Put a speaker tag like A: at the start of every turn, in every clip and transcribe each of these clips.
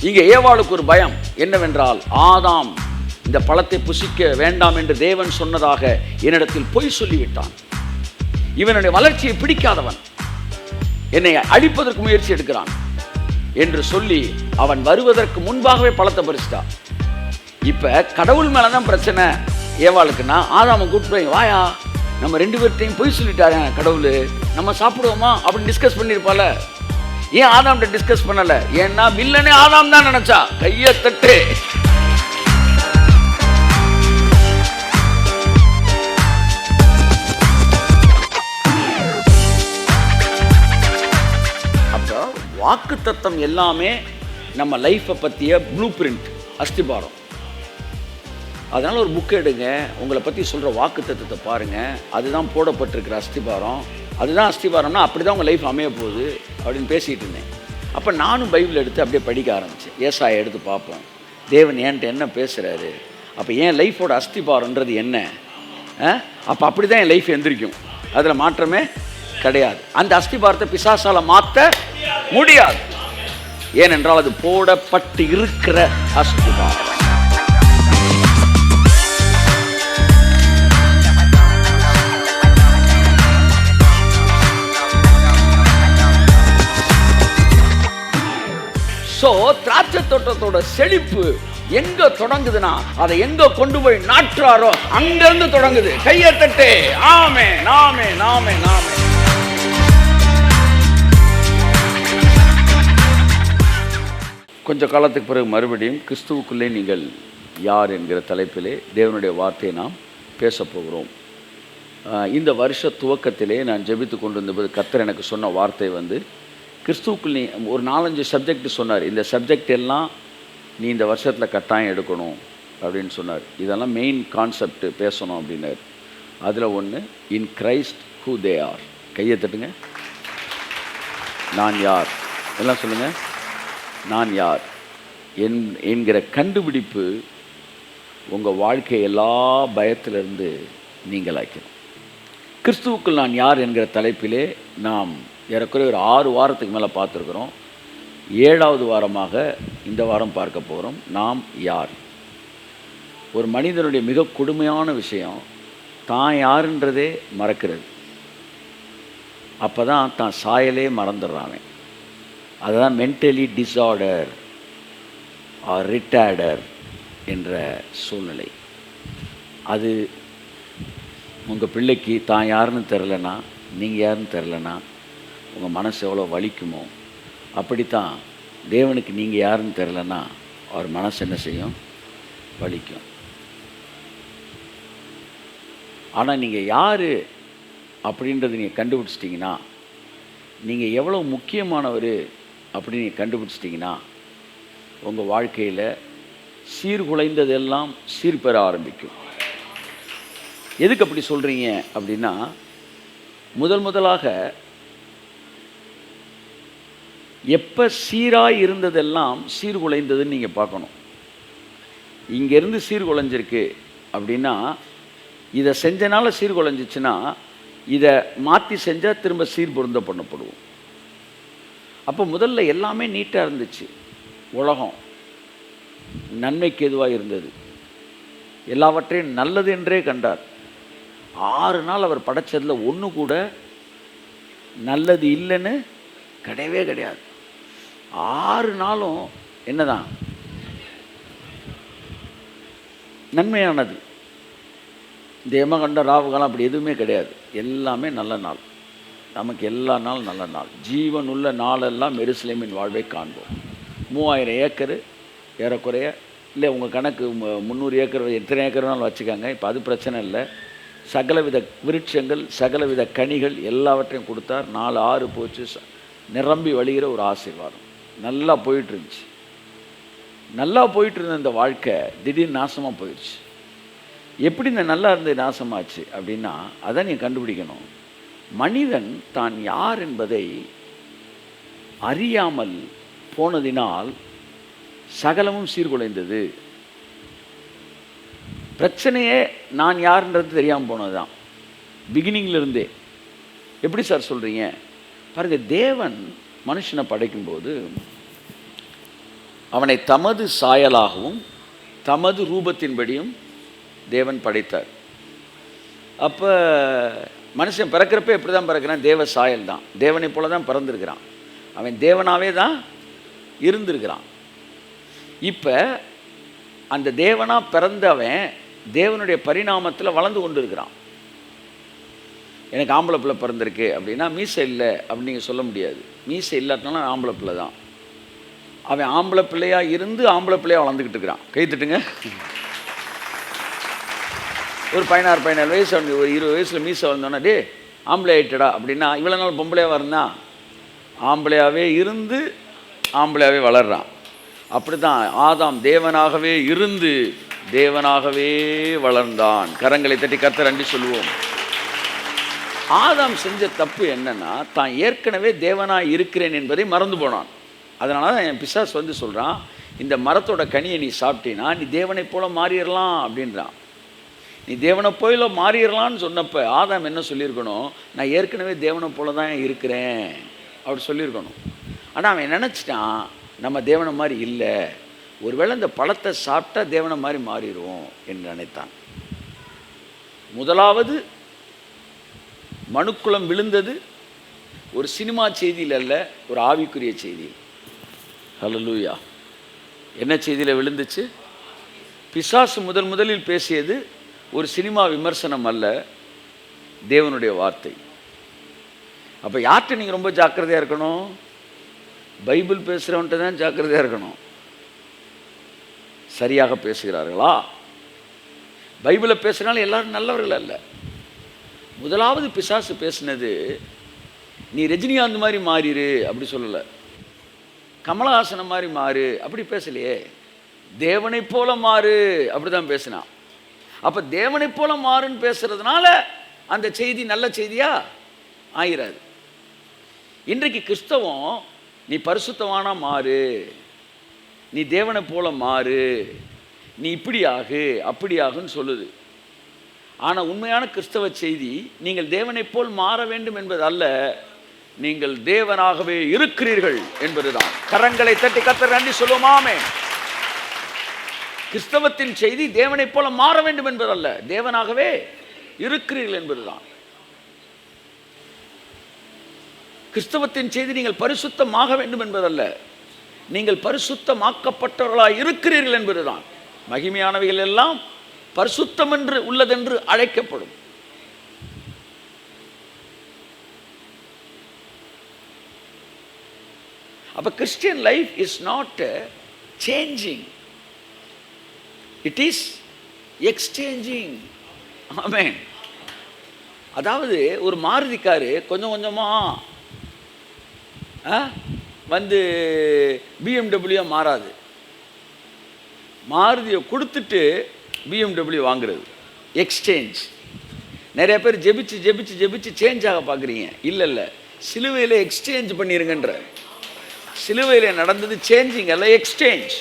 A: இங்கே ஏவாளுக்கு ஒரு பயம் என்னவென்றால், ஆதாம் இந்த பழத்தை புசிக்க வேண்டாம் என்று தேவன் சொன்னதாக என்னிடத்தில் பொய் சொல்லிவிட்டான். இவனுடைய வளர்ச்சியை பிடிக்காதவன், என்னை அழிப்பதற்கு முயற்சி எடுக்கிறான் என்று சொல்லி அவன் வருவதற்கு முன்பாகவே பழத்தை பறிச்சிட்டான். இப்ப கடவுள் மேலதான் பிரச்சனை ஏவாளுக்குன்னா, ஆதாம கூப்பிட்டு போய், வாயா நம்ம 2 பேர்த்தையும் பொய் சொல்லிட்டாரு கடவுள், நம்ம சாப்பிடுவோமா அப்படின்னு டிஸ்கஸ் பண்ணிருப்பால. ஏன் ஆதாம்கிட்ட டிஸ்கஸ் பண்ணல? ஏன்னா வில்லனே ஆதாம் தான் நினைச்சா. கையை தட்டு. அப்போ வாக்குத்தத்தம் எல்லாமே நம்ம லைஃப்பை பற்றிய ப்ளூ பிரிண்ட், அஸ்திபாரம். அதனால் ஒரு புக் எடுங்க, உங்களை பற்றி சொல்கிற வாக்குத்தத்தத்தை பாருங்கள், அதுதான் போடப்பட்டிருக்கிற அஸ்திபாரம். அதுதான் அஸ்திபாரம்னா அப்படி தான் உங்கள் லைஃப் அமைய போகுது அப்படின்னு பேசிகிட்டு இருந்தேன். அப்போ நானும் பைபிள் எடுத்து அப்படியே படிக்க ஆரம்பித்தேன். ஏசாயா எடுத்து பார்ப்போம், தேவன் என்கிட்ட என்ன பேசுகிறாரு, அப்போ என் லைஃபோட அஸ்திபாரன்றது என்ன, அப்போ அப்படி தான் என் லைஃப் எந்திரிக்கும், அதில் மாற்றமே கிடையாது. அந்த அஸ்திபாரத்தை பிசாசால மாற்ற முடியாது, ஏனென்றால் அது போடப்பட்டு இருக்கிற அஸ்திபாரம். திராட்சை தோட்டத்தோட செழிப்பு எங்க தொடங்குதுன்னா, அதை எங்க கொண்டு போய் நாட்டுறாரோ அங்கிருந்து தொடங்குது. கையை தட்டு. ஆமே நாமே நாமே நாமே. கொஞ்ச காலத்துக்கு பிறகு மறுபடியும் கிறிஸ்துவுக்குள்ளே நீங்கள் யார் என்கிற தலைப்பிலே தேவனுடைய வார்த்தையை நாம் பேச போகிறோம். இந்த வருஷ துவக்கத்திலே நான் ஜெபித்து கொண்டு வந்தபோது கர்த்தர் எனக்கு சொன்ன வார்த்தை கிறிஸ்துவுக்குள் நீ ஒரு 4-5 சப்ஜெக்ட் சொன்னார். இந்த சப்ஜெக்ட் எல்லாம் நீ இந்த வருஷத்தில் கட்டாயம் எடுக்கணும் அப்படின்னு சொன்னார். இதெல்லாம் மெயின் கான்செப்ட் பேசணும் அப்படின்னார். அதில் ஒன்று, in Christ who they are. கையை தட்டுங்க. நான் யார், எல்லாம் சொல்லுங்கள். நான் யார் என்கிற கண்டுபிடிப்பு உங்கள் வாழ்க்கை எல்லா பயத்திலிருந்து நீங்களாக்கணும். கிறிஸ்துவுக்குள் நான் யார் என்கிற தலைப்பிலே நாம் ஏறக்குறைய ஒரு 6 வாரத்துக்கு மேலே பார்த்துருக்குறோம். 7வது வாரமாக இந்த வாரம் பார்க்க போகிறோம். நாம் யார். ஒரு மனிதனுடைய மிக கொடுமையான விஷயம் தான் யாருன்றதே மறக்கிறது. அப்போ தான் தான் சாயலே மறந்துடுறாங்க. அதுதான் மென்டலி டிஸார்டர் ஆர் ரிட்டார்டர் என்ற சூழ்நிலை. அது உங்கள் பிள்ளைக்கு தான் யாருன்னு தெரிலனா, நீங்கள் யாருன்னு தெரிலனா உங்கள் மனசு எவ்வளோ வலிக்குமோ, அப்படித்தான் தேவனுக்கு நீங்கள் யாருன்னு தெரிலனா அவர் மனசு என்ன செய்யும், வலிக்கும். ஆனால் நீங்கள் யார் அப்படின்றது நீங்கள் கண்டுபிடிச்சிட்டிங்கன்னா, நீங்கள் எவ்வளோ முக்கியமானவர் அப்படின்னு நீங்கள் கண்டுபிடிச்சிட்டிங்கன்னா, உங்கள் வாழ்க்கையில் சீர்குலைந்ததெல்லாம் சீர்பெற ஆரம்பிக்கும். எதுக்கு அப்படி சொல்கிறீங்க அப்படின்னா, முதலாக எப்போ சீராக இருந்ததெல்லாம் சீர்குலைந்ததுன்னு நீங்கள் பார்க்கணும். இங்கேருந்து சீர்குலைஞ்சிருக்கு அப்படின்னா, இதை செஞ்சனால சீர்குலைஞ்சிச்சுன்னா இதை மாற்றி செஞ்சால் திரும்ப சீர்பொருந்த பண்ணப்படுவோம். அப்போ முதல்ல எல்லாமே நீட்டாக இருந்துச்சு. உலகம் நன்மைக்கு எதுவாக இருந்தது, எல்லாவற்றையும் நல்லது என்றே கண்டார். 6 நாள் அவர் படைச்சதில் ஒன்று கூட நல்லது இல்லைன்னு கிடையவே கிடையாது. 6 நாளும் என்னதான் நன்மையானது. இந்த யமகண்ட ராவுகாலம் அப்படி எதுவுமே கிடையாது. எல்லாமே நல்ல நாள். நமக்கு எல்லா நாளும் நல்ல நாள். ஜீவன் உள்ள நாளெல்லாம் எருசலேமின் வாழ்வை காண்போம். 3000 ஏக்கரு ஏறக்குறைய, இல்லை உங்கள் கணக்கு 300 ஏக்கர் எத்தனை ஏக்கர்னாலும் வச்சுக்காங்க. இப்போ அது பிரச்சனை இல்லை. சகலவித விருட்சங்கள், சகலவித கனிகள் எல்லாவற்றையும் கொடுத்தார். 4 ஆறு போச்சு, நிரம்பி வழிகிற ஒரு ஆசீர்வாதம். நல்லா போயிட்டுருந்துச்சு. நல்லா போயிட்டு இருந்த இந்த வாழ்க்கை திடீர்னு நாசமாக போயிடுச்சு. எப்படி இந்த நல்லா இருந்தது நாசமாச்சு அப்படின்னா, அதை நீ கண்டுபிடிக்கணும். மனிதன் தான் யார் என்பதை அறியாமல் போனதினால் சகலமும் சீர்குலைந்தது. பிரச்சனையே நான் யாருன்றது தெரியாமல் போனது தான் பிகினிங்லேருந்தே. எப்படி சார் சொல்கிறீங்க? பாருங்கள், தேவன் மனுஷனை படைக்கும்போது அவனை தமது சாயலாகவும் தமது ரூபத்தின்படியும் தேவன் படைத்தார். அப்போ மனுஷன் பிறக்கிறப்ப எப்படி தான் பிறக்கிறான்? தேவ சாயல் தான், தேவனை போல தான் பிறந்திருக்கிறான். அவன் தேவனாகவே தான் இருந்திருக்கிறான். இப்போ அந்த தேவனாக பிறந்தவன் தேவனுடைய பரிணாமத்தில் வளர்ந்து கொண்டு இருக்கிறான். எனக்கு ஆம்பளை பிள்ளை பிறந்திருக்கு அப்படின்னா மீசை இல்லை அப்படின்னு நீங்கள் சொல்ல முடியாது. மீசை இல்லாட்டினாலும் ஆம்பளை பிள்ளை தான். அவன் ஆம்பளை பிள்ளையாக இருந்து ஆம்பளை பிள்ளையாக வளர்ந்துக்கிட்டு இருக்கிறான். கை தட்டுங்க. ஒரு 16-17 வயசு, அவனுக்கு ஒரு 20 வயசில் மீசை வளர்ந்தோன்னா டே ஆம்பளை ஆகிட்டடா அப்படின்னா, இவ்வளோ நாள் பொம்பளையாக இருந்தான், ஆம்பளையாகவே இருந்து ஆம்பளையாகவே வளர்றான். அப்படி தான் ஆதாம் தேவனாகவே இருந்து தேவனாகவே வளர்ந்தான். கரங்களை தட்டி கர்த்தர் நன்றி சொல்லுவோம். ஆதாம் செஞ்ச தப்பு என்னன்னா, தான் ஏற்கனவே தேவனாக இருக்கிறேன் என்பதை மறந்து போனான். அதனால தான் என் பிசாசு வந்து சொல்கிறான், இந்த மரத்தோட கனியை நீ சாப்பிட்டீன்னா நீ தேவனை போல மாறிடலாம் அப்படின்றான். நீ தேவனை போயில மாறிடலான்னு சொன்னப்போ ஆதாம் என்ன சொல்லியிருக்கணும்? நான் ஏற்கனவே தேவனை போல தான் இருக்கிறேன் அப்படி சொல்லியிருக்கணும். ஆனால் அவன் நினச்சிட்டான் நம்ம தேவனை மாதிரி இல்லை, ஒருவேளை இந்த பழத்தை சாப்பிட்டா தேவனை மாதிரி மாறிடுவோம் என்று நினைத்தான். முதலாவது மனுக்குலம் விழுந்தது ஒரு சினிமா செய்தியில் அல்ல, ஒரு ஆவிக்குரிய செய்தியில். ஹல்லேலூயா. என்ன செய்தியில் விழுந்துச்சு? பிசாசு முதலில் பேசியது ஒரு சினிமா விமர்சனம் அல்ல, தேவனுடைய வார்த்தை. அப்போ யார்கிட்ட நீங்கள் ரொம்ப ஜாக்கிரதையாக இருக்கணும்? பைபிள் பேசுகிறவன்ட்டு தான் ஜாக்கிரதையாக இருக்கணும். சரியாக பேசுகிறார்களா? பைபிளை பேசுகிறாலும் எல்லாரும் நல்லவர்கள் அல்ல. முதலாவது பிசாசு பேசினது நீ ரஜினிகாந்த் மாதிரி மாறிடு அப்படி சொல்லலை, கமலஹாசனை மாதிரி மாறு அப்படி பேசலையே, தேவனை போல மாறு அப்படி தான் பேசினான். அப்போ தேவனை போல மாறுன்னு பேசுறதுனால அந்த செய்தி நல்ல செய்தியா ஆயிராது. இன்றைக்கு கிறிஸ்தவம் நீ பரிசுத்தவானா மாறு, நீ தேவனை போல மாறு, நீ இப்படி ஆகு அப்படி ஆகுன்னு சொல்லுது. ஆனால் உண்மையான கிறிஸ்தவ செய்தி நீங்கள் தேவனை போல் மாற வேண்டும் என்பது அல்ல, நீங்கள் தேவனாகவே இருக்கிறீர்கள் என்பதுதான். கரங்களை தட்டி கர்த்தர் நன்றி சொல்லுவோமாமே. கிறிஸ்தவத்தின் செய்தி தேவனை போல மாற வேண்டும் என்பதல்ல, தேவனாகவே இருக்கிறீர்கள் என்பதுதான். கிறிஸ்தவத்தின் செய்தி நீங்கள் பரிசுத்தமாக வேண்டும் என்பதல்ல, நீங்கள் பரிசுத்தமாக்கப்பட்டவர்களாக இருக்கிறீர்கள் என்பதுதான். மகிமையானவைகள் எல்லாம் பரிசுத்தம் என்று உள்ளதென்று அழைக்கப்படும். அப்ப Christian life is not changing, it is exchanging. Amen. அதாவது ஒரு மாருதி காரு கொஞ்சம் கொஞ்சமாக வந்து BMW மாறாது. மாருதியை கொடுத்துட்டு BMW வாங்குறது எக்ஸ்சேஞ்ச். நிறைய பேர் ஜெபிச்சு ஜெபிச்சு ஜெபிச்சு சேஞ்ச் ஆக பார்க்குறீங்க. இல்லை இல்லை, சிலுவையில் எக்ஸ்சேஞ்ச் பண்ணிருங்கன்ற. சிலுவையில் நடந்தது சேஞ்சிங் அல்ல, எக்ஸ்சேஞ்ச்.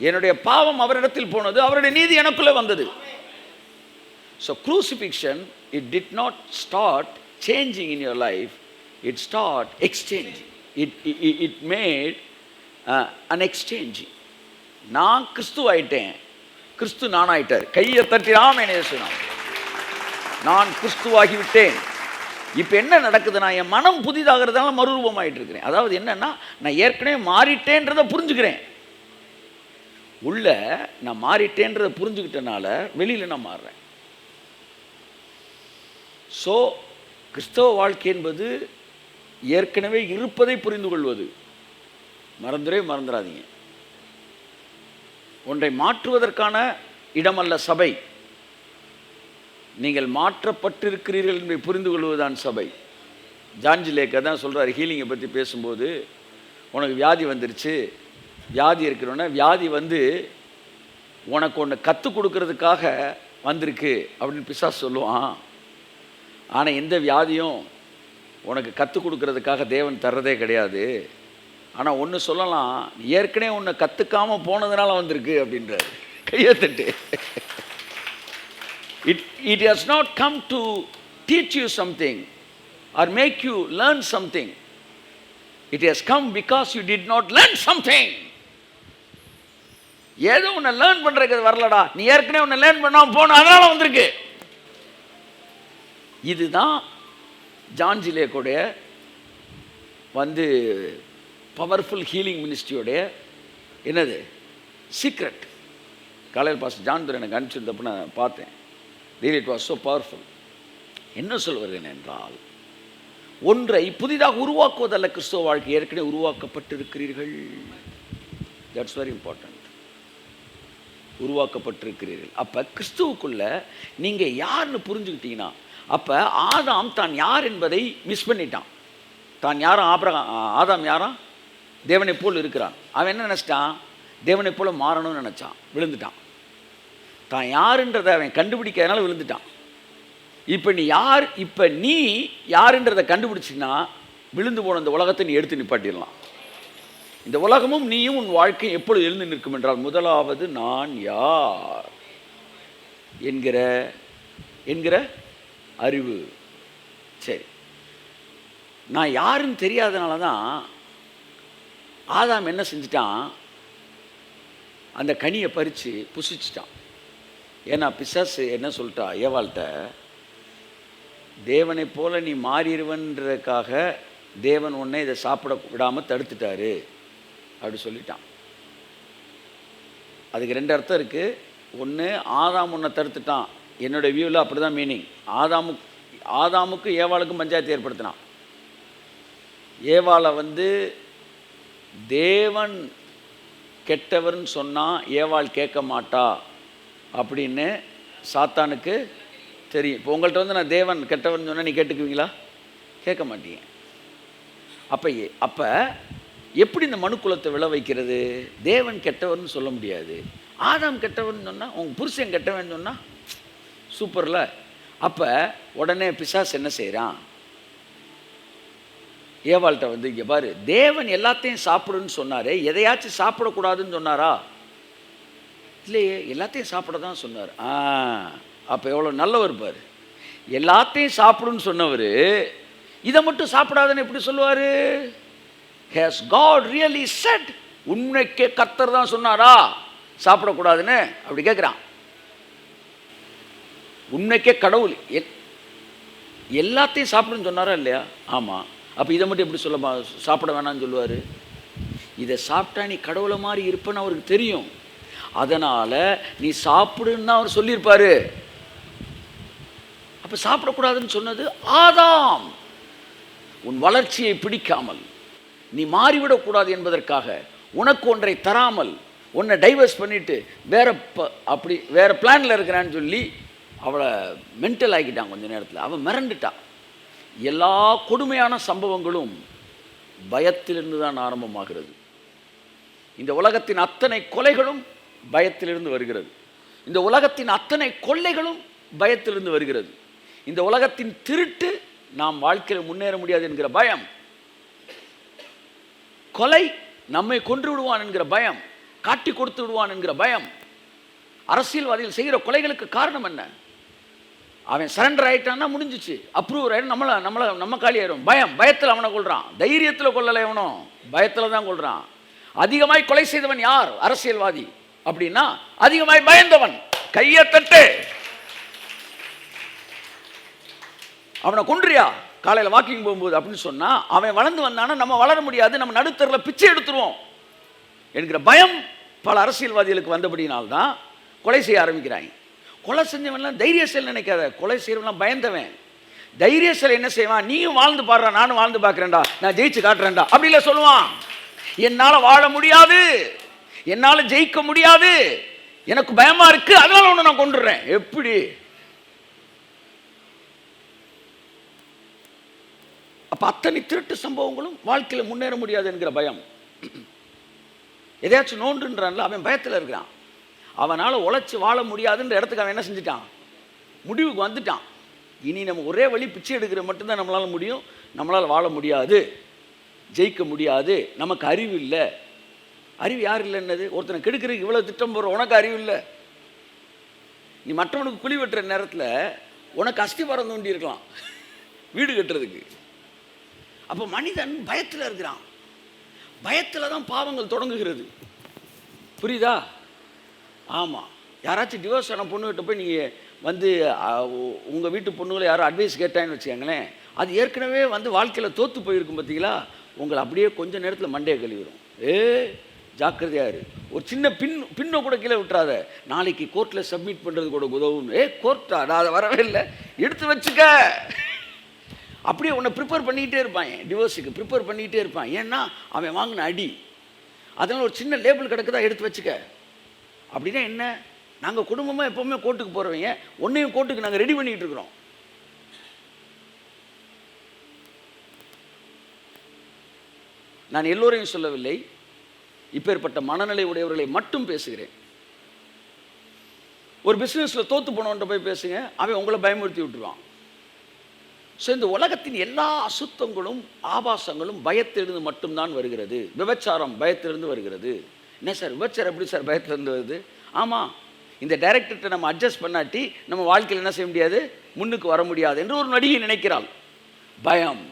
A: என்னுடைய பாவம் அவரிடத்தில் போனது, அவருடைய நீதி எனக்குள்ளே வந்தது. So crucifixion, it did not start changing in your life, it start exchanging. It made an exchange. நான் கிறிஸ்து ஆயிட்டேன், கிறிஸ்து நான் ஆயிட்டார். கையை தட்டி ஆமென் சொன்னான். நான் கிறிஸ்துவாகிவிட்டேன். இப்போ என்ன நடக்குதுன்னா, என் மனம் புதிதாகிறதுனால மறுரூபமாயிட்டு இருக்கிறேன். அதாவது என்னன்னா, நான் ஏற்கனவே மாறிட்டேன்றதை புரிஞ்சுக்கிறேன். உள்ள நான் மாறிட்டேன்றதை புரிஞ்சுக்கிட்டனால வெளியில் நான் மாறுறேன். ஸோ கிறிஸ்தவ வாழ்க்கை என்பது ஏற்கனவே இருப்பதை புரிந்து கொள்வது. மறந்துடாதீங்க. ஒன்றை மாற்றுவதற்கான இடமல்ல சபை, நீங்கள் மாற்றப்பட்டிருக்கிறீர்கள் என்பதை புரிந்து கொள்வதுதான் சபை. ஜான்ஜிலேக்கா தான் சொல்கிறார் ஹீலிங்கை பற்றி பேசும்போது, உனக்கு வியாதி வந்துருச்சு, வியாதி இருக்கிறோன்னா வியாதி வந்து உனக்கு ஒன்று கற்றுக் கொடுக்கறதுக்காக வந்திருக்கு அப்படின்னு பிசாசு சொல்லுவான். ஆனால் எந்த வியாதியும் உனக்கு கற்றுக் கொடுக்கறதுக்காக தேவன் தர்றதே கிடையாது. ஆனால் ஒன்று சொல்லலாம், ஏற்கனவே உன்னை கற்றுக்காமல் போனதுனால வந்திருக்கு அப்படின்றார். Kaiyathattu. It has not come to teach you something or make you learn something. It has come because you did not learn something. ஏதோ ஒன்று லேர்ன் பண்ணுறதுக்கு வரலடா, நீ ஏற்கனவே ஒன்று லேர்ன் பண்ணாமல் போகணும், அதனால வந்திருக்கு. இதுதான் ஜான் ஜிலேக்கோடைய பவர்ஃபுல் ஹீலிங் மினிஸ்ட்ரியோடைய என்னது சீக்ரெட். காலையில் பாஸ்டர் ஜான் துரை எனக்கு அனுப்பிச்சிருந்தப்ப நான் பார்த்தேன். Really it was so powerful. என்ன சொல்வர்கள் என்றால், ஒன்றை புதிதாக உருவாக்குவதல்ல கிறிஸ்துவ வாழ்க்கை, ஏற்கனவே உருவாக்கப்பட்டிருக்கிறீர்கள். That's very important. உருவாக்கப்பட்டிருக்கிறீர்கள். அப்போ கிறிஸ்துவுக்குள்ள நீங்கள் யாருன்னு புரிஞ்சுக்கிட்டீங்கன்னா, அப்போ ஆதாம் தான் யார் என்பதை மிஸ் பண்ணிட்டான். தான் யாரும் ஆதாம் யாரா? தேவனை போல் இருக்கிறான். அவன் என்ன நினச்சிட்டான்? தேவனை போல மாறணும்னு நினச்சான், விழுந்துட்டான். தான் யாருன்றதை அவன் கண்டுபிடிக்கிறதுனால விழுந்துட்டான். இப்போ நீ யாருன்றதை கண்டுபிடிச்சின்னா விழுந்து போன இந்த உலகத்தை நீ எடுத்து நிப்பாட்டிடலாம். இந்த உலகமும் நீயும் உன் வாழ்க்கை எப்பொழுது எழுந்து நிற்கும் என்றால், முதலாவது நான் யார் என்கிற அறிவு. சரி, நான் யாருன்னு தெரியாதனால தான் ஆதாம் என்ன செஞ்சிட்டான்? அந்த கனியை பறித்து புசிச்சிட்டான். ஏன்னா பிசாசு என்ன சொல்லிட்டா ஏவாள்கிட்ட, தேவனை போல நீ மாறிடுவன்றதுக்காக தேவன் உன்னை இதை சாப்பிட விடாமல் தடுத்துட்டாரு அப்படி சொல்லிட்டான். அதுக்கு ரெண்டு அர்த்தம் இருக்குது. ஒன்று, ஆதாம் உன்னை தடுத்துட்டான். என்னோடய வியூவில் அப்படி தான் மீனிங். ஆதாமுக்கு ஏவாளுக்கும் பஞ்சாயத்து ஏற்படுத்தினான். ஏவாளை தேவன் கெட்டவர்னு சொன்னால் ஏவாள் கேட்க மாட்டா அப்படின்னு சாத்தானுக்கு தெரியும். இப்போ உங்கள்கிட்ட நான் தேவன் கெட்டவர்னு சொன்னால் நீ கேட்டுக்குவீங்களா? கேட்க மாட்டீங்க. அப்போ எப்படி இந்த மனுக்குலத்தை விளை வைக்கிறது? தேவன் கெட்டவர்னு சொல்ல முடியாது. ஆதாம் கெட்டவர்னு சொன்னால், உங்கள் புருஷன் கெட்டவன் சொன்னால் சூப்பரில். அப்போ உடனே பிசாசு என்ன செய்கிறான்? ஏவாள்கிட்ட இங்கே பாரு, தேவன் எல்லாத்தையும் சாப்பிடுன்னு சொன்னார், எதையாச்சும் சாப்பிடக்கூடாதுன்னு சொன்னாரா? இல்லையே, எல்லாத்தையும் சாப்பிட தான் சொன்னார். அப்போ எவ்வளோ நல்லவர் பாரு. எல்லாத்தையும் சாப்பிடுன்னு சொன்னவர் இதை மட்டும் சாப்பிடாதுன்னு எப்படி சொல்லுவார்? Has God really said? உண்மைக்கே கர்த்தர் தான் சொன்னாரா சாப்பிடக்கூடாதுன்னு? அப்படி கேட்குறான். உண்மைக்கே கடவுள் எல்லாத்தையும் சாப்பிடுன்னு சொன்னாரா இல்லையா? ஆமாம். அப்போ இதை மட்டும் எப்படி சாப்பிட வேணாம்னு சொல்லுவார்? இதை சாப்பிட்டா நீ கடவுளை மாதிரி இருப்பேன்னு அவருக்கு தெரியும். அதனால் நீ சாப்பிடுன்னு தான் அவர் சொல்லியிருப்பார். அப்போ சாப்பிடக்கூடாதுன்னு சொன்னது ஆதாம். உன் வளர்ச்சியை பிடிக்காமல், நீ மாறிவிடக்கூடாது என்பதற்காக உனக்கு ஒன்றை தராமல் உன்னை டைவர்ஸ் பண்ணிவிட்டு வேற பிளானில் இருக்கிறான்னு சொல்லி அவளை மென்டல் ஆக்கிட்டான். கொஞ்ச நேரத்தில் அவன் மிரண்டுட்டான். எல்லா கொடுமையான சம்பவங்களும் பயத்திலிருந்து தான் ஆரம்பமாகிறது. இந்த உலகத்தின் அத்தனை கொலைகளும் பயத்திலிருந்து வருகிறது. இந்த உலகத்தின் அத்தனை கொள்ளைகளும் பயத்திலிருந்து வருகிறது. இந்த உலகத்தின் திருட்டு நாம் வாழ்க்கையில் முன்னேற முடியாது என்கிற பயம், கொலை நம்மை கொன்று விடுவான் என்கிற பயம், காட்டி கொடுத்து விடுவான் என்கிற பயம். அரசியல்வாதிகள் செய்கிற கொலைகளுக்கு காரணம் என்ன? அவன் சரண்டர் ஆகிட்டான்னா முடிஞ்சிச்சு, அப்ரூவர் ஆகிடும், நம்ம காலி ஆயிடும். பயத்தில் அவனை கொள்றான். தைரியத்தில் கொள்ளலை, எவனோ பயத்தில் தான் கொள்றான். அதிகமாய் கொலை செய்தவன் யார்? அரசியல்வாதி. அப்படின்னா அதிகமாய் பயந்தவன். கையை தட்டு. அவனை கொன்றியா காலையில் வாக்கிங் போகும்போது அப்படின்னு சொன்னா அவன் வளர்ந்து வந்தானா நம்ம வளர முடியாது, நம்ம நடுத்தரில் பிச்சை எடுத்துருவோம் என்கிற பயம் பல அரசியல்வாதிகளுக்கு வந்தபடினால்தான் கொலை செய்ய ஆரம்பிக்கிறாங்க. கொலை செஞ்சவன்லாம் தைரிய செயல் நினைக்காத, கொலை செய்யறவன்லாம் பயந்தவன். தைரிய செயல் என்ன செய்வான்? நீயும் வாழ்ந்து பாடுறா, நானும் வாழ்ந்து பார்க்குறேன்டா, நான் ஜெயிச்சு காட்டுறேன்டா அப்படில சொல்லுவான். என்னால் வாழ முடியாது, என்னால் ஜெயிக்க முடியாது, எனக்கு பயமா இருக்கு, அதனால ஒன்று நான் கொண்டுடுறேன். எப்படி? அப்ப அத்தனை திருட்டு சம்பவங்களும் வாழ்க்கையில் முன்னேற முடியாது என்கிற பயம். எதையாச்சும் நோண்டுன்றான்ல, அவன் பயத்தில் இருக்கிறான். அவனால் உழைச்சி வாழ முடியாதுன்ற இடத்துக்கு அவன் என்ன செஞ்சிட்டான்? முடிவுக்கு வந்துட்டான். இனி நம்ம ஒரே வழி பிச்சை எடுக்கிற மட்டும்தான் நம்மளால் முடியும், நம்மளால் வாழ முடியாது, ஜெயிக்க முடியாது, நமக்கு அறிவு இல்லை. அறிவு யார் இல்லைன்னது? ஒருத்தனை கெடுக்கிறதுக்கு இவ்வளோ திட்டம் போடுற உனக்கு அறிவு இல்லை. நீ மற்றவனுக்கு குழி வெட்டுற நேரத்தில் உனக்கு அஸ்திபாரம் தோண்டி இருக்கலாம் வீடு கட்டுறதுக்கு. அப்போ மனிதன் பயத்தில் இருக்கிறான். பயத்தில் தான் பாவங்கள் தொடங்குகிறது. புரியுதா? ஆமாம், யாராச்சும் டிவோர்ஸ் ஆன பொண்ணுகிட்ட போய் நீங்கள் வந்து உங்கள் வீட்டு பொண்ணுங்களை யாரும் அட்வைஸ் கேட்டான்னு வச்சுக்கோங்களேன், அது ஏற்கனவே வந்து வாழ்க்கையில் தோற்று போயிருக்கும். பார்த்தீங்களா, உங்களை அப்படியே கொஞ்சம் நேரத்தில் மண்டையை கழுவிடும். ஜாக்கிரதையாக இரு, ஒரு சின்ன பின்னை கூட கீழே விட்டுறாத, நாளைக்கு கோர்ட்டில் சப்மிட் பண்ணுறது கூட உதவும். கோர்ட்டா, நான் அதை வரவே இல்லை, எடுத்து வச்சுக்க. அப்படியே உன்னை ப்ரிப்பேர் பண்ணிக்கிட்டே இருப்பான், டிவோர்ஸுக்கு ப்ரிப்பேர் பண்ணிக்கிட்டே இருப்பான். ஏன்னா அவன் வாங்கின அடி. அதனால் ஒரு சின்ன லேபிள் கிடக்குதா, எடுத்து வச்சுக்க. அப்படின்னா என்ன, நாங்கள் குடும்பமாக எப்போவுமே கோர்ட்டுக்கு போகிறவங்க, ஒன்றையும் கோர்ட்டுக்கு நாங்கள் ரெடி பண்ணிகிட்டு இருக்கிறோம். நான் எல்லோரையும் சொல்லவில்லை, இப்பேற்பட்ட மனநிலை உடையவர்களை மட்டும் பேசுகிறேன். ஒரு பிஸ்னஸில் தோற்று போனவன்ட்ட போய் பேசுங்க, அவன் உங்களை பயமுறுத்தி விட்டுருவான். ஸோ இந்த உலகத்தின் எல்லா அசுத்தங்களும் ஆபாசங்களும் பயத்திலிருந்து மட்டும்தான் வருகிறது. விபச்சாரம் பயத்திலிருந்து வருகிறது. என்ன சார் விபச்சாரம் எப்படி சார் பயத்திலிருந்து வருது? ஆமாம், இந்த டைரக்டர்கிட்ட நம்ம அட்ஜஸ்ட் பண்ணாட்டி நம்ம வாழ்க்கையில் என்ன செய்ய முடியாது, முன்னுக்கு வர முடியாது என்று ஒரு நடிகை நினைக்கிறாள். பயம்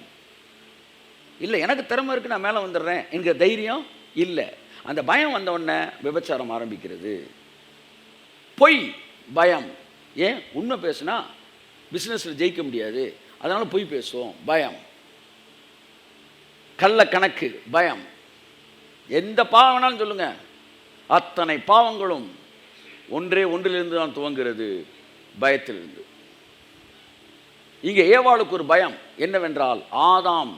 A: இல்லை, எனக்கு திறமை இருக்குது, நான் மேலே வந்துடுறேன் என்கிற தைரியம் இல்லை. அந்த பயம் வந்த உடனே விபச்சாரம் ஆரம்பிக்கிறது. பொய் பயம். ஏன், உண்மை பேசுனா பிஸ்னஸில் ஜெயிக்க முடியாது, அதனால் பொய் பேசுவோம், பயம். கள்ள கணக்கு பயம். எந்த பாவம் வேணாலும் சொல்லுங்க, அத்தனை பாவங்களும் ஒன்றிலிருந்து தான் துவங்குகிறது, பயத்திலிருந்து. இங்கே ஏவாளுக்கு ஒரு பயம் என்னவென்றால், ஆதாம்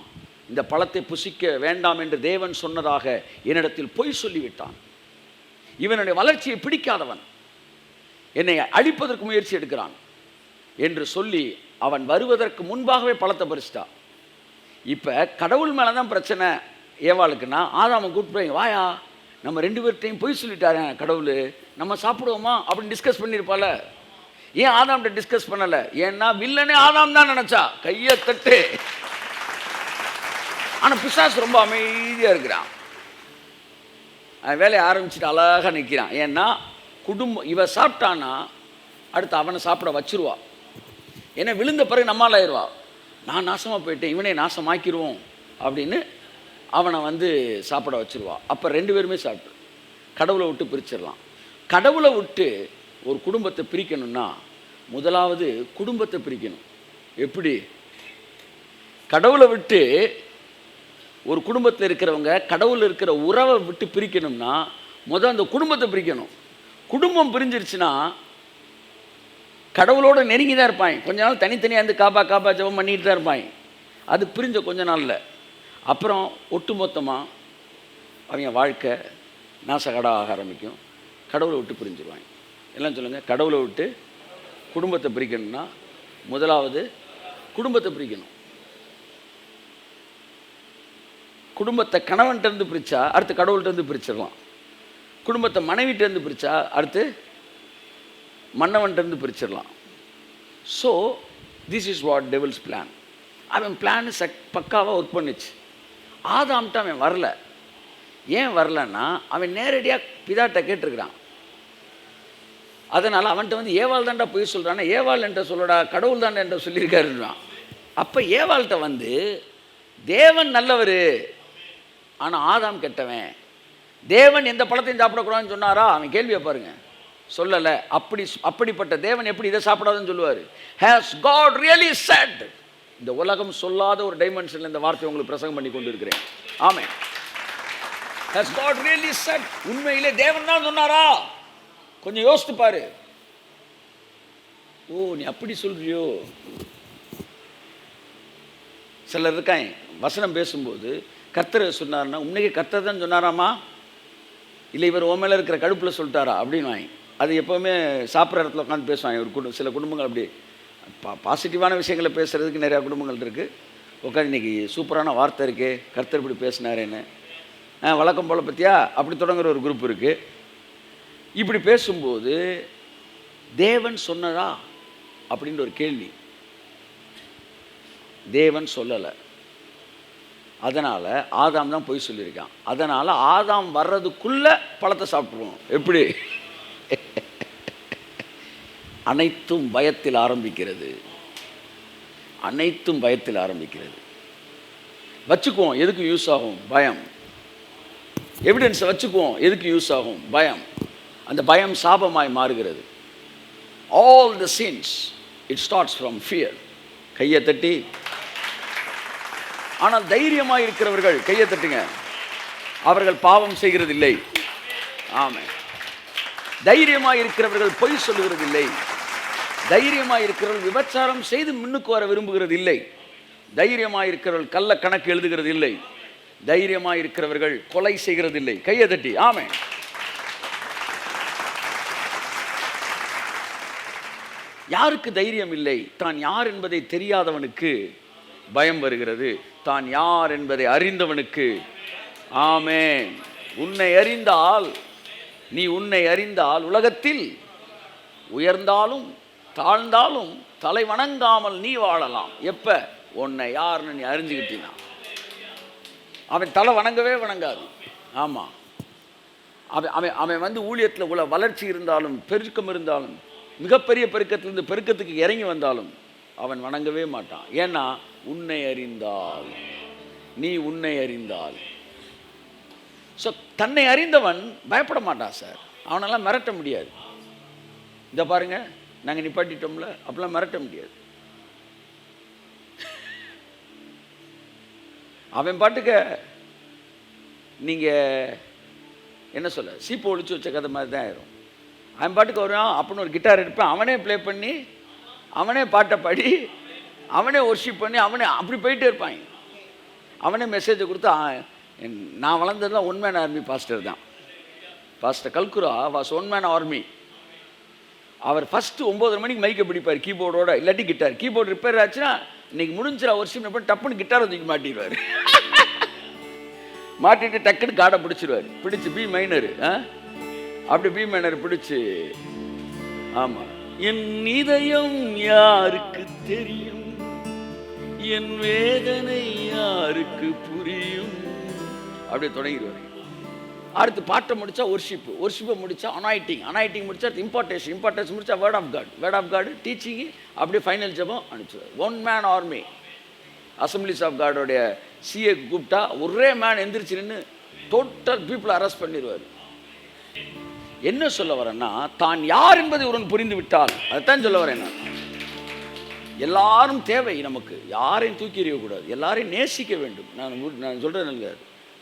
A: இந்த பழத்தை புசிக்க வேண்டாம் என்று தேவன் சொன்னதாக என்னிடத்தில் பொய் சொல்லிவிட்டான். இவனுடைய வளர்ச்சியை பிடிக்காதவன், என்னை அழிப்பதற்கு முயற்சி எடுக்கிறான் என்று சொல்லி அவன் வருவதற்கு முன்பாகவே பழத்தை பறிச்சிட்டா. இப்போ கடவுள் மேலே தான் பிரச்சனை ஏவாளுக்குன்னா, ஆதாமை கூப்பிட்டு போய், வாயா நம்ம 2 பேர்கிட்டையும் பொய் சொல்லிட்டாரு கடவுள், நம்ம சாப்பிடுவோமா அப்படின்னு டிஸ்கஸ் பண்ணியிருப்பால. ஏன் ஆதாம்கிட்ட டிஸ்கஸ் பண்ணலை? ஏன்னா வில்லனே ஆதாம் தான் நினச்சா, கையை தட்டு. ஆனால் பிசாசு ரொம்ப அமைதியாக இருக்கிறான், வேலையை ஆரம்பிச்சுட்டு அழகாக நிற்கிறான். ஏன்னா குடும்பம் இவ சாப்பிட்டான்னா அடுத்து அவனை சாப்பிட வச்சுருவா. ஏன்னா விழுந்த பிறகு நம்மால் ஆயிடுவா, நான் நாசமாக போயிட்டேன், இவனே நாசமாக்கிடுவோம் அப்படின்னு அவனை வந்து சாப்பிட வச்சுருவா. அப்போ 2 பேருமே சாப்பிட்டு கடவுளை விட்டு பிரிச்சிடலாம். கடவுளை விட்டு ஒரு குடும்பத்தை பிரிக்கணும்னா முதலாவது குடும்பத்தை பிரிக்கணும். எப்படி? கடவுளை விட்டு ஒரு குடும்பத்தில் இருக்கிறவங்க கடவுள் இருக்கிற உறவை விட்டு பிரிக்கணும்னா முதல் அந்த குடும்பத்தை பிரிக்கணும். குடும்பம் பிரிஞ்சிருச்சுன்னா கடவுளோட நெருங்கி தான் இருப்பாங்க, கொஞ்ச நாள் தனித்தனியாக இருந்து காப்பா ஜெபம் பண்ணிட்டு தான் இருப்பாங்க. அது பிரிஞ்ச கொஞ்ச நாளில் அப்புறம் ஒட்டுமொத்தமாக அவங்க வாழ்க்கை நாசகடா ஆக ஆரம்பிக்கும். கடவுளை விட்டு பிரிஞ்சிருவாங்க. எல்லாம் சொல்லுங்கள், கடவுளை விட்டு குடும்பத்தை பிரிக்கணும்னா முதலாவது குடும்பத்தை பிரிக்கணும். குடும்பத்தை கணவன்கிட்டருந்து பிரித்தா அடுத்து கடவுள்கிட்டருந்து பிரிச்சிடலாம். குடும்பத்தை மனைவிட்டேருந்து பிரித்தா அடுத்து மன்னவன்கிட்டருந்து பிரிச்சிடலாம். So this is what devil's plan. அவன் பிளான் பக்காவாக ஒர்க் பண்ணிச்சு. ஆதாம்கிட்ட அவன் வரல. ஏன் வரலன்னா அவன் நேரடியாக பிதாட்ட கேட்டிருக்கிறான். அதனால் அவன்கிட்ட வந்து ஏவாள் தான்டா போய் சொல்கிறான்னா, ஏவாள் என்ற சொல்லடா, கடவுள் தான்டா என்ற சொல்லியிருக்காருன்றான். அப்போ ஏவாள்கிட்ட வந்து தேவன் நல்லவர், ஆனால் ஆதாம் கெட்டவன். தேவன் எந்த பழத்தையும் சாப்பிடக்கூடாதுன்னு சொன்னாரா? அவன் கேள்வியை பாருங்க, சொல்லலை. அப்படிப்பட்ட தேவன் எப்படி இதை சாப்பிடாதுன்னு சொல்லுவார்? Has God really set? இந்த உலகம் சொல்லாத ஒரு டைமென்ஷனில் இந்த வார்த்தையை உங்களுக்கு பிரசங்கம் பண்ணி கொண்டு இருக்கிறேன். Amen. Has God really said? உண்மையிலே தேவன் தான் சொன்னாரா? கொஞ்சம் யோசித்து பாரு. ஓ, நீ அப்படி சொல்றியோ? சிலர் இருக்காங்க வசனம் பேசும்போது கர்த்தர் சொன்னார்னா உன்னைக்கு கர்த்தர் தான் சொன்னாராமா, இல்லை இவர் உன் மேலே இருக்கிற கடுப்பில் சொல்லிட்டாரா அப்படின்னு வாங்கி அது எப்போவுமே சாப்பிட்ற இடத்துல உட்காந்து பேசுவாங்க. ஒரு சில குடும்பங்கள் அப்படி பாசிட்டிவான விஷயங்களை பேசுகிறதுக்கு நிறையா குடும்பங்கள் இருக்குது. உட்காந்து இன்றைக்கி சூப்பரான வார்த்தை இருக்கே, கர்த்தர் இப்படி பேசினாரேன்னு வழக்கம் போல் பற்றியா அப்படி தொடங்குற ஒரு குரூப் இருக்குது. இப்படி பேசும்போது தேவன் சொன்னதா அப்படின்ற ஒரு கேள்வி. தேவன் சொல்லலை, அதனால் ஆதாம் தான் பொய் சொல்லியிருக்கான். அதனால் ஆதாம் வர்றதுக்குள்ளே பழத்தை சாப்பிட்ருவோம். எப்படி? அனைத்தும் பயத்தில் ஆரம்பிக்கிறது. அனைத்தும் பயத்தில் ஆரம்பிக்கிறது. வச்சுக்குவோம், எதுக்கு யூஸ் ஆகும்? பயம். எவிடன்ஸை வச்சுக்குவோம், எதுக்கு யூஸ் ஆகும்? பயம். அந்த பயம் சாபமாய் மாறுகிறது. All the since it starts from fear. கையை தட்டி. ஆனால் தைரியமாக இருக்கிறவர்கள் கையை தட்டுங்க, அவர்கள் பாவம் செய்கிறதில்லை. ஆமென். தைரியமாக இருக்கிறவர்கள் பொய் சொல்லுகிறதில்லை. தைரியமாக இருக்கிறவர்கள் விபச்சாரம் செய்து முன்னுக்கு வர விரும்புகிறது இல்லை. தைரியமாக இருக்கிறவர்கள் கள்ள கணக்கு எழுதுகிறது இல்லை. தைரியமாக இருக்கிறவர்கள் கொலை செய்கிறதில்லை. கையை தட்டி. ஆமென். யாருக்கு தைரியம் இல்லை? தான் யார் என்பதை தெரியாதவனுக்கு பயம் வருகிறது. தான் யார் என்பதை அறிந்தவனுக்கு. ஆமென். உன்னை அறிந்தால் உலகத்தில் உயர்ந்தாலும் தாழ்ந்தாலும் தலை வணங்காமல் நீ வாழலாம். எப்ப? உன்னை யாருன்னு நீ அறிஞ்சுக்கிட்டீனா. அவன் தலை வணங்கவே வணங்காது. ஆமாம். அவன் ஊழியத்தில் உள்ள வளர்ச்சி இருந்தாலும் பெருக்கம் இருந்தாலும் மிகப்பெரிய பெருக்கத்திலிருந்து பெருக்கத்துக்கு இறங்கி வந்தாலும் அவன் வணங்கவே மாட்டான். ஏன்னா உன்னை அறிந்தால். ஸோ தன்னை அறிந்தவன் பயப்பட மாட்டான் சார். அவனெல்லாம் மிரட்ட முடியாது. இதை பாருங்க, நாங்கள் நிப்பாட்டிட்டோம்ல, அப்பெல்லாம் மிரட்ட முடியாது. அவன் பாட்டுக்க நீங்கள் என்ன சொல்ல, சீப்பு ஒழிச்சு வச்ச கதை மாதிரி தான் ஆயிரும். அவன் பாட்டுக்கு வருவான், அப்படின்னு ஒரு கிட்டார் எடுப்பேன், அவனே ப்ளே பண்ணி, அவனே பாட்டை பாடி, அவனே ஒர்ஷிப் பண்ணி, அவனே அப்படி போயிட்டே இருப்பாங்க. அவனே மெசேஜை கொடுத்து. நான் வளர்ந்ததுலாம் ஒன் மேன் ஆர்மி பாஸ்டர் தான். பாஸ்டர் கல்குரா வாஸ் ஒன் மேன் ஆர்மி. அவர் ஃபஸ்ட்டு 9:30 மணிக்கு மைக்கை பிடிப்பார் கீபோர்டோட, இல்லாட்டி கிட்டார். கீபோர்டு ரிப்பேர் ஆச்சுன்னா இன்னைக்கு முடிஞ்சிட ஒர்ஷிப் பண்ணி டப்புன்னு கிட்டாரை தூக்கி மாட்டிடுவார். மாட்டிட்டு டக்குன்னு காடை பிடிச்சிடுவார். பிடிச்சி பி மைனர், அப்படி பி மைனர் பிடிச்சி. ஆமாம். என் இதயம் யாருக்கு தெரியும், என் வேதனை யாருக்கு புரியும், அப்படியே தொடங்கிடுவார். அடுத்து பாட்டை முடித்தா ஒர்ஷிப்பை முடித்தா அனாயிட்டிங் முடித்தா இம்பார்ட்டேஷன் முடித்தா வேர்ட் ஆஃப் காடு டீச்சிங்கு, அப்படியே ஃபைனல் ஜெபம் அனுப்பிச்சுவார். One man army. Assemblies of காடோடைய சிஏ கூப்பிட்டா ஒரே மேன் எந்திரிச்சு நின்று டோட்டல் பீப்புளை அரெஸ்ட் பண்ணிடுவார். என்ன சொல்ல வரேன்னா, தான் யார் என்பதை ஒருவன் புரிந்து விட்டால், அதைத்தான் சொல்ல வரேன் நான். எல்லாரும் தேவை நமக்கு. யாரையும் தூக்கி எறியக்கூடாது, எல்லாரையும் நேசிக்க வேண்டும். நான் சொல்கிறேன் இல்லைங்க,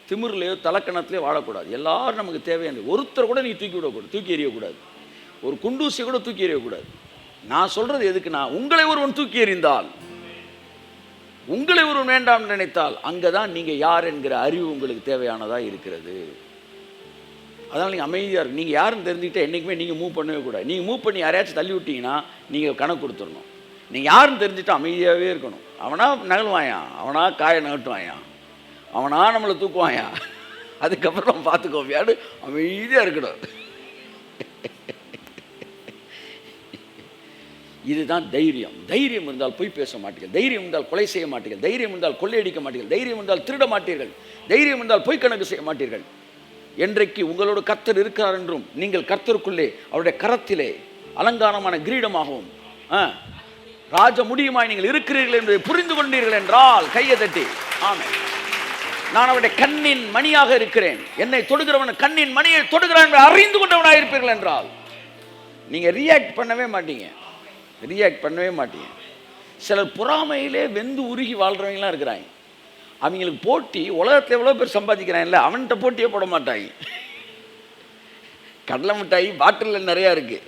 A: திமிர்லையோ தலக்கணத்திலையோ வாழக்கூடாது. எல்லாரும் நமக்கு தேவையான. ஒருத்தர் கூட நீ தூக்கி எறியக்கூடாது. ஒரு குண்டூசியை கூட தூக்கி எறியக்கூடாது. நான் சொல்கிறது எதுக்குன்னா, உங்களை ஒருவன் தூக்கி எறிந்தால், உங்களை ஒருவன் வேண்டாம் நினைத்தால், அங்கே தான் நீங்கள் யார் என்கிற அறிவு உங்களுக்கு தேவையானதாக இருக்கிறது. அதனால் நீங்கள் அமைதியாக இருக்கு. நீங்கள் யாருன்னு தெரிஞ்சுக்கிட்டே என்றைக்குமே நீங்கள் மூவ் பண்ணவே கூடாது. நீங்கள் மூவ் பண்ணி யாரையாச்சும் தள்ளி விட்டீங்கன்னா நீங்கள் கணக்கு கொடுத்துடணும். நீங்கள் யாருன்னு தெரிஞ்சுட்டா அமைதியாகவே இருக்கணும். அவனா நகழ்வாயான், அவனா காயை நகட்டுவாயான், அவனா நம்மளை தூக்குவாயா, அதுக்கப்புறம் பார்த்துக்கோவியாடு அமைதியாக இருக்கணும். இதுதான் தைரியம். தைரியம் இருந்தால் பொய் பேச மாட்டீர்கள். தைரியம் இருந்தால் கொலை செய்ய மாட்டீர்கள். தைரியம் இருந்தால் கொள்ளையடிக்க மாட்டீர்கள். தைரியம் இருந்தால் திருட மாட்டீர்கள். தைரியம் இருந்தால் பொய் கணக்கு செய்ய மாட்டீர்கள். என்றைக்கு உங்களோட கர்த்தர் இருக்கிறார் என்றும், நீங்கள் கர்த்தருக்குள்ளே அவருடைய கரத்திலே அலங்காரமான கிரீடமாகவும் ராஜ முடியுமாய் நீங்கள் இருக்கிறீர்கள் என்பதை புரிந்து கொண்டீர்கள் என்றால் கையை தட்டி. ஆமென். நான் அவருடைய கண்ணின் மணியாக இருக்கிறேன், என்னை தொடுகிறவன் கண்ணின் மணியை தொடுகிறான் என்று அறிந்து கொண்டவனாக இருப்பீர்கள் என்றால் நீங்கள் ரியாக்ட் பண்ணவே மாட்டீங்க. சிலர் பொறாமையிலே வெந்து உருகி வாழ்கிறவங்களாம் இருக்கிறாங்க. அவங்களுக்கு போட்டி, உலகத்தில் எவ்வளோ பேர் சம்பாதிக்கிறாங்கல்ல, அவன்கிட்ட போட்டியே போட மாட்டாங்க. கடலை மிட்டாய் பாட்டிலில் நிறையா இருக்குது.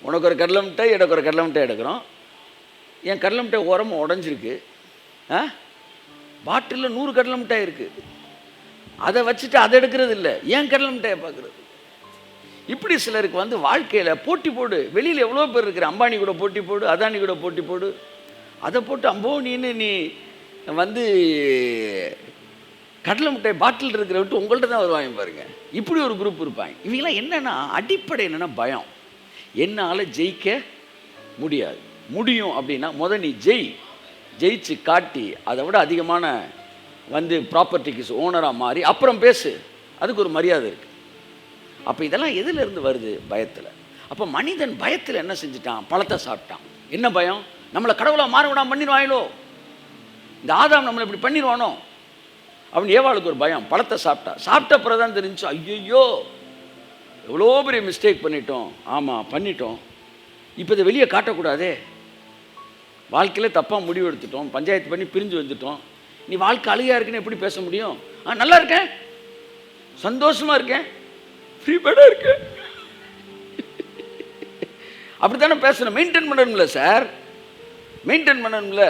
A: உனக்கு ஒரு கடலை மிட்டாய், எனக்கு ஒரு கடலை மிட்டாய் எடுக்கிறோம். என் கடலை மிட்டாய் ஓரமாக உடஞ்சிருக்கு, பாட்டிலில் 100 கடலை மிட்டாய் இருக்குது. அதை வச்சுட்டு அதை எடுக்கிறது இல்லை, ஏன் கடலை மிட்டாயை பார்க்குறது. இப்படி சிலருக்கு வாழ்க்கையில் போட்டி போடு. வெளியில் எவ்வளோ பேர் இருக்கிற, அம்பானி கூட போட்டி போடு, அதானி கூட போட்டி போடு. அதை போட்டு அம்போனின்னு நீ கடலை மிட்டாய் பாட்டில் இருக்கிற விட்டு உங்கள்கிட்ட தான் வருவாங்க பாருங்க. இப்படி ஒரு குரூப் இருப்பாங்க. இவங்களாம் என்னென்னா, அடிப்படை என்னென்னா பயம். என்னால் ஜெயிக்க முடியும் அப்படின்னா நீ ஜெயிச்சு காட்டி, அதை விட அதிகமான ப்ராப்பர்ட்டிக்கு ஓனராக மாறி அப்புறம் பேசு. அதுக்கு ஒரு மரியாதை இருக்குது. அப்போ இதெல்லாம் எதிலிருந்து வருது? பயத்தில். அப்போ மனிதன் பயத்தில் என்ன செஞ்சுட்டான்? பழத்தை சாப்பிட்டான். என்ன பயம்? நம்மளை கடவுளாக மாற விடாமல் பண்ணிடுவாங்களோ, இந்த ஆதாம் நம்மளை இப்படி பண்ணிடுவானோ அப்படின்னு ஏவாளுக்கு ஒரு பயம். பழத்தை சாப்பிட்ட பிறகுதான் தெரிஞ்சு, ஐயோ எவ்வளோ பெரிய மிஸ்டேக் பண்ணிட்டோம். ஆமாம் பண்ணிட்டோம். இப்போ இதை வெளியே காட்டக்கூடாதே. வாழ்க்கையில் தப்பாக முடிவு எடுத்துட்டோம், பஞ்சாயத்து பண்ணி பிரிஞ்சு வந்துட்டோம். நீ வாழ்க்கை அழுகையாக இருக்குன்னு எப்படி பேச முடியும்? நல்லா இருக்கேன், சந்தோஷமாக இருக்கேன், ஃப்ரீ பேடாக இருக்கேன், அப்படி தானே பேசணும். மெயின்டைன் பண்ணணும்ல சார், மெயின்டைன் பண்ணணும்ல.